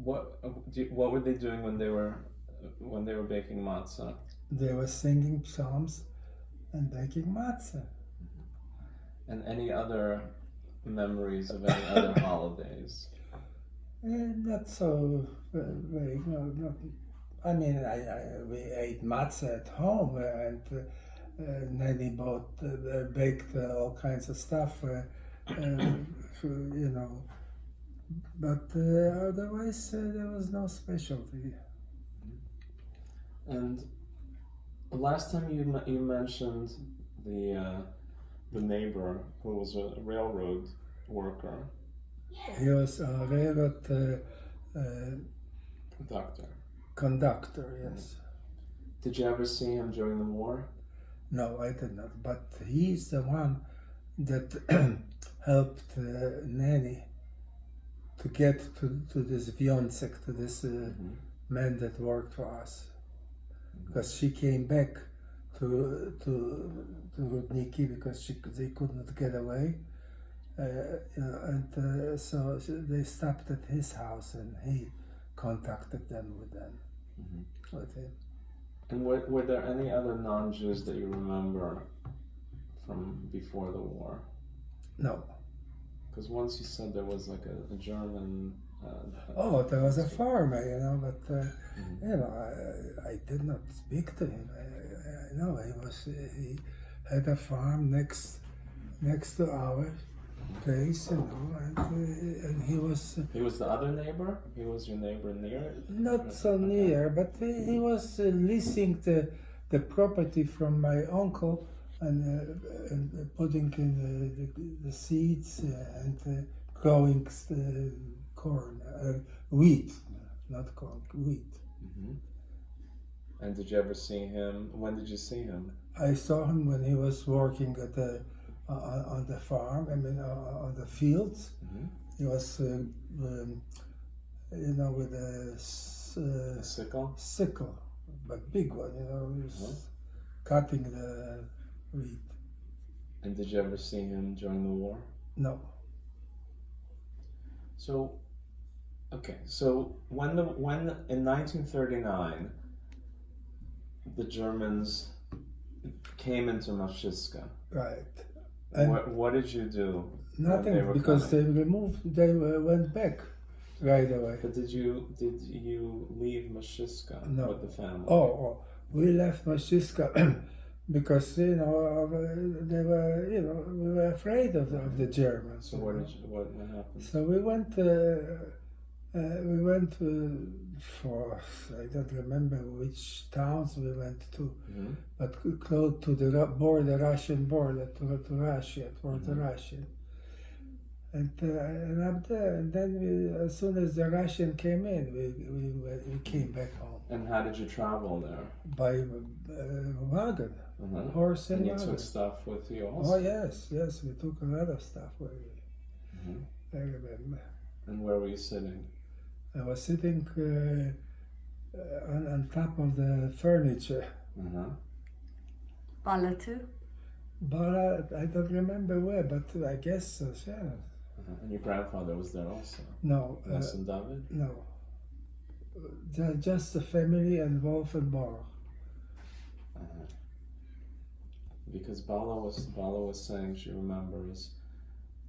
what were they doing when they were baking matzah? They were singing psalms and baking matzah. And any other memories of any other holidays? Not so vague. No, not. I mean, we ate matzah at home, and Nanny baked all kinds of stuff, you know. But otherwise, there was no specialty. And the last time you mentioned the neighbor who was a railroad worker. He was a railroad conductor, yes. Did you ever see him during the war? No, I did not. But he's the one that helped Nanny to get to this Viontsek, to this man that worked for us. Because she came back to Rudniki because they could not get away. So they stopped at his house and he contacted them with him. And were there any other non-Jews that you remember from before the war? No. Because once you said there was like a German... there was a farmer, but I did not speak to him. I know he had a farm next to our place, and he was... He was the other neighbor? He was your neighbor near? Not so near, but he was leasing the property from my uncle and putting in the seeds and growing corn, wheat, not corn, wheat. Mm-hmm. And did you ever see him? When did you see him? I saw him when he was working at on the farm. I mean, on the fields. Mm-hmm. He was, with a sickle. Sickle, but big one. He was cutting the wheat. And did you ever see him during the war? No. So, okay. So when in 1939 the Germans came into Mashiska. Right. And what did you do? Nothing, because coming? They went back right away. But did you leave Mashiska with the family? Oh, we left Mashiska because they were we were afraid of the Germans. So what happened? So we went for, I don't remember which towns we went to, but close to the Russian border, to Russia, toward Russia. And up there, and then as soon as the Russian came in, we came back home. And how did you travel there? By wagon, horse and wagon. And you took stuff with you also? Oh yes, we took a lot of stuff with me. I remember. And where were you sitting? I was sitting on top of the furniture. Bala too? Bala, I don't remember where, but I guess so, yeah. And your grandfather was there also? No. Nelson David? No. Just the family and Wolf and Bar. Because Bala was saying she remembers,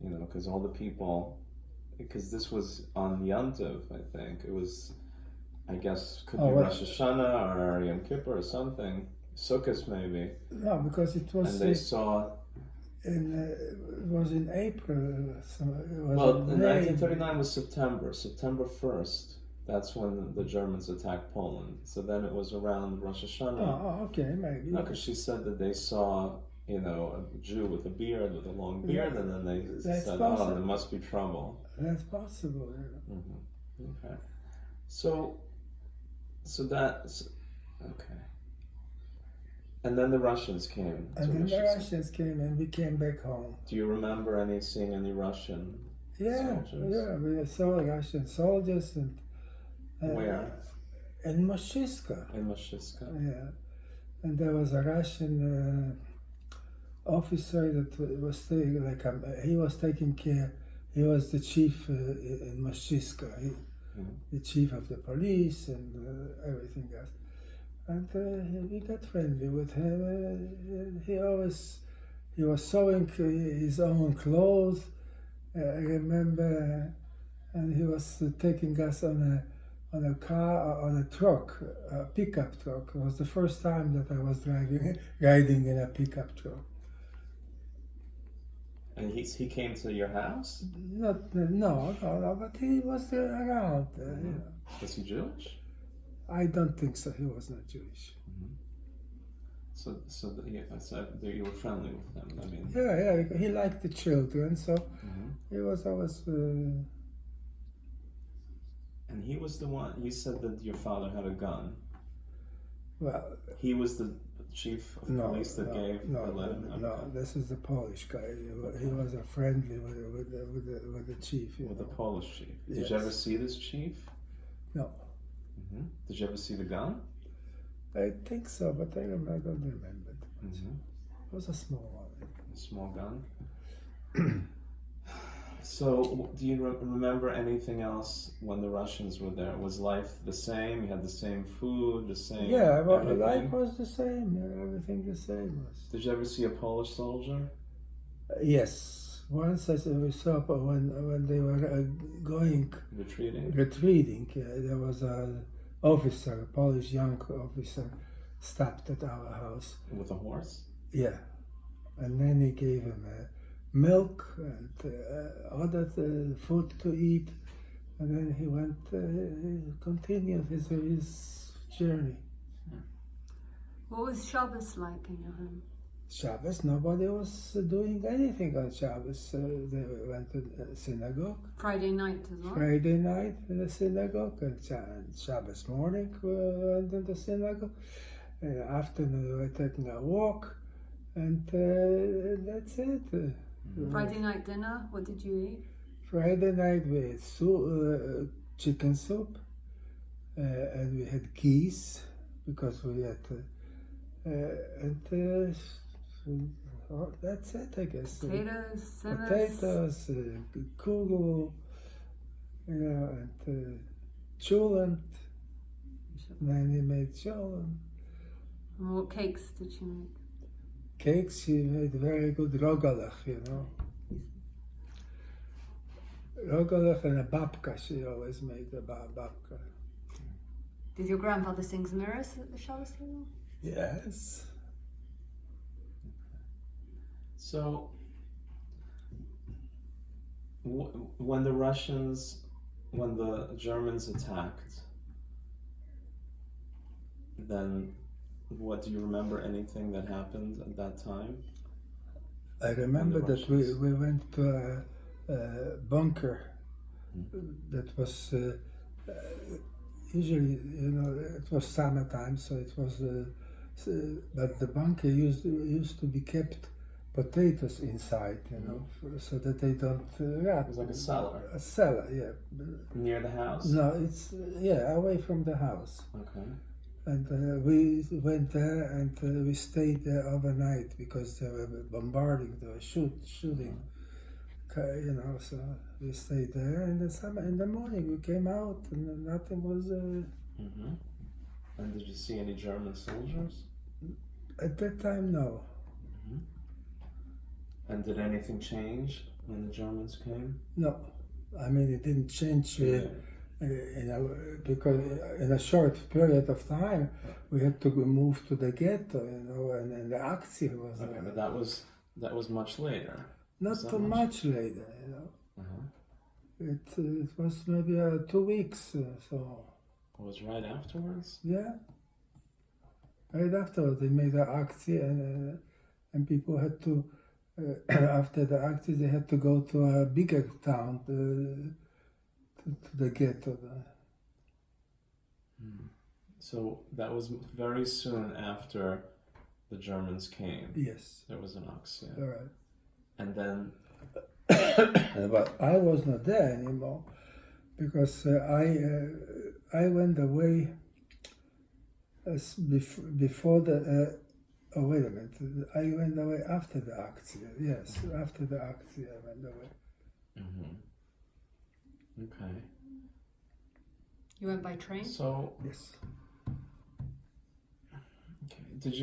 because all the people, because this was on Yantiv, I think. It was, I guess, could be Rosh Hashanah or Yom Kippur or something. Sukkot maybe. No, because it was... And they saw... it was in April. In 1939 was September 1st. That's when the Germans attacked Poland. So then it was around Rosh Hashanah. Oh, okay, maybe. No, because she said that they saw, a Jew with a beard, with a long beard, and then they said, possible. There must be trouble. That's possible, yeah. Mm-hmm. Okay. So that's, okay. And then the Russians came. And we came back home. Do you remember seeing any Russian soldiers? Yeah, we saw Russian soldiers. And where? In Mashiska. In Mashiska? Yeah. And there was a Russian officer that was he was taking care, he was the chief in Mashiska. the chief of the police and everything else. And we got friendly with him. He was sewing his own clothes. I remember, and he was taking us on a car, on a truck, a pickup truck. It was the first time that I was riding in a pickup truck. And he came to your house? No, but he was around. You know. Was he Jewish? I don't think so. He was not Jewish. So that you were friendly with him. I mean, yeah, he liked the children, so he was always. And he was the one. You said that your father had a gun. Well, he was the chief of police that gave the letter. No, this is the Polish guy. He was a friendly with the chief. With the Polish chief. Did Yes. you ever see this chief? No. Did you ever see the gun? I think so, but I don't remember too much. It was a small one. A small gun. So, do you remember anything else when the Russians were there? Was life the same? You had the same food, the same. Yeah, well, everything? life was the same. Everything the same was. Did you ever see a Polish soldier? Yes, once we saw when they were going Retreating. there was a officer, a Polish young officer, stopped at our house. With a horse? Yeah, and then he gave him milk and other food to eat, and then he went, continued his journey. What was Shabbos like in your home? Shabbos, nobody was doing anything on Shabbos. They went to the synagogue. Friday night as well? Friday night in the synagogue, and Shabbos morning we went to the synagogue. Afternoon we were taking a walk, and that's it. Friday night dinner, what did you eat? Friday night we had chicken soup, and we had geese, because we had, that's it, I guess. Potatoes, kugel, and cholent. Nanny made cholent. And what cakes did she make? Cakes, she made very good rogalach, Rogalach and a babka, she always made a babka. Did your grandfather sing Zmiris at the Shabbos table? Yes. So, when the Germans attacked, then what, do you remember anything that happened at that time? I remember that we went to a bunker that was usually, it was summertime, so it was, but the bunker used to be kept potatoes inside, so that they don't rot. It was like a cellar. A cellar, yeah. Near the house? No, it's away from the house. Okay. And we went there and we stayed there overnight because they were bombarding, they were shooting. So we stayed there. And in the morning we came out and nothing was. And did you see any German soldiers? At that time, no. And did anything change when the Germans came? No, I mean it didn't change. Because in a short period of time we had to move to the ghetto, and the action was. Okay, but that was much later. Not too much later, It was maybe 2 weeks. So. It was right afterwards. Yeah. Right afterwards, they made an action, and people had to. After the action, they had to go to a bigger town. To the ghetto. So that was very soon after the Germans came. Yes. There was an action. All right. And then. But I was not there anymore because I went away before the. Oh, wait a minute. I went away after the action. Yes, after the action I went away. Okay. You went by train? So, Yes. okay. Did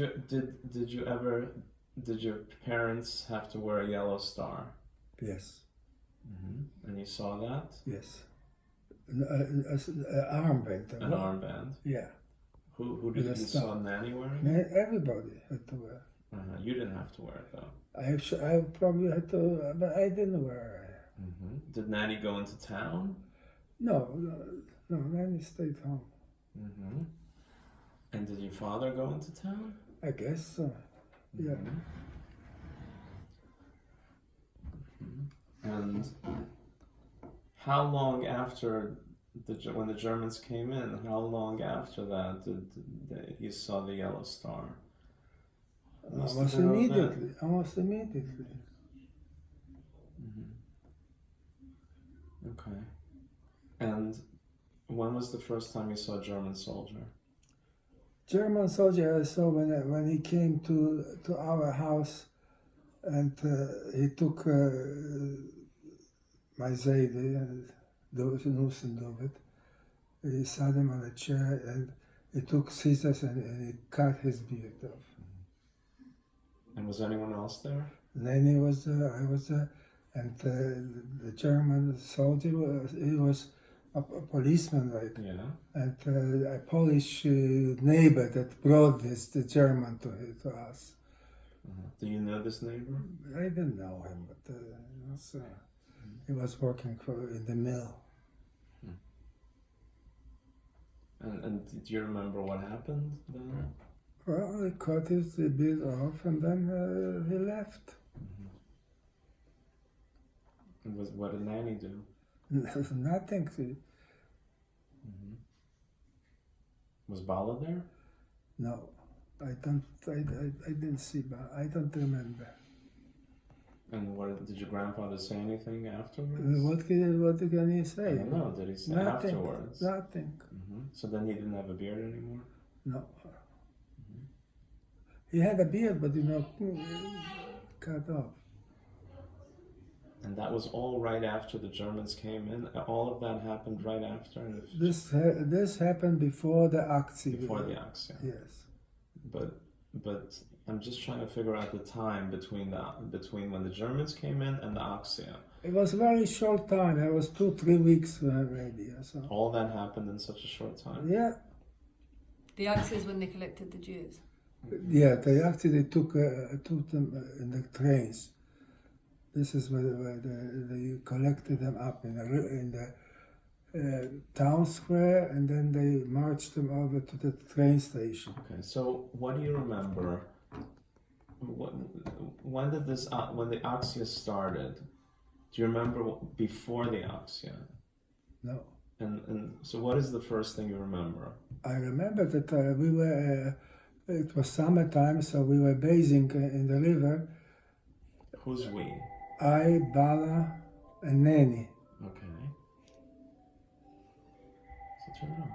you ever? Did your parents have to wear a yellow star? Yes. And you saw that? Yes. An armband. An armband. Yeah. Who did you With a saw star. Nanny wearing? Everybody had to wear. You didn't have to wear it though. I probably had to, but I didn't wear it. Did Nanny go into town? No, Nanny stayed home. And did your father go into town? I guess so. Yeah. And how long after when the Germans came in? How long after that did you saw the yellow star? Almost immediately. Okay. And when was the first time you saw a German soldier? German soldier I saw when he came to our house, and he took my Zayde, David. He sat him on a chair, and he took scissors and he cut his beard off. And was anyone else there? Nanny was there, I was there, and the German soldier he was a policeman, like, and a Polish neighbor that brought the German to us. Do you know this neighbor? I didn't know him, but he was working in the mill. And do you remember what happened then? Well, he cut his beard off, and then he left. And what did Nanny do? Nothing. Was Bala there? No, I didn't see. I don't remember. And did your grandfather say anything afterwards? What can he say? I don't know. Did he say Nothing. afterwards? Nothing. So then he didn't have a beard anymore? No. He had a beard, but cut off. And that was all right after the Germans came in? All of that happened right after? This happened before the Aktion. Before the Aktion. Yes. But I'm just trying to figure out the time between when the Germans came in and the Aktion. It was a very short time. It was 2-3 weeks maybe or so. All that happened in such a short time? Yeah. The Axe is when they collected the Jews. Yeah, they took them in the trains. This is where they collected them up in the town square, and then they marched them over to the train station. Okay, so what do you remember? When did when the Aktion started? Do you remember before the Aktion? No. And so what is the first thing you remember? I remember that we were. It was summertime, so we were bathing in the river. Who's we? I, Bala, and Nanny. Okay. So turn it off.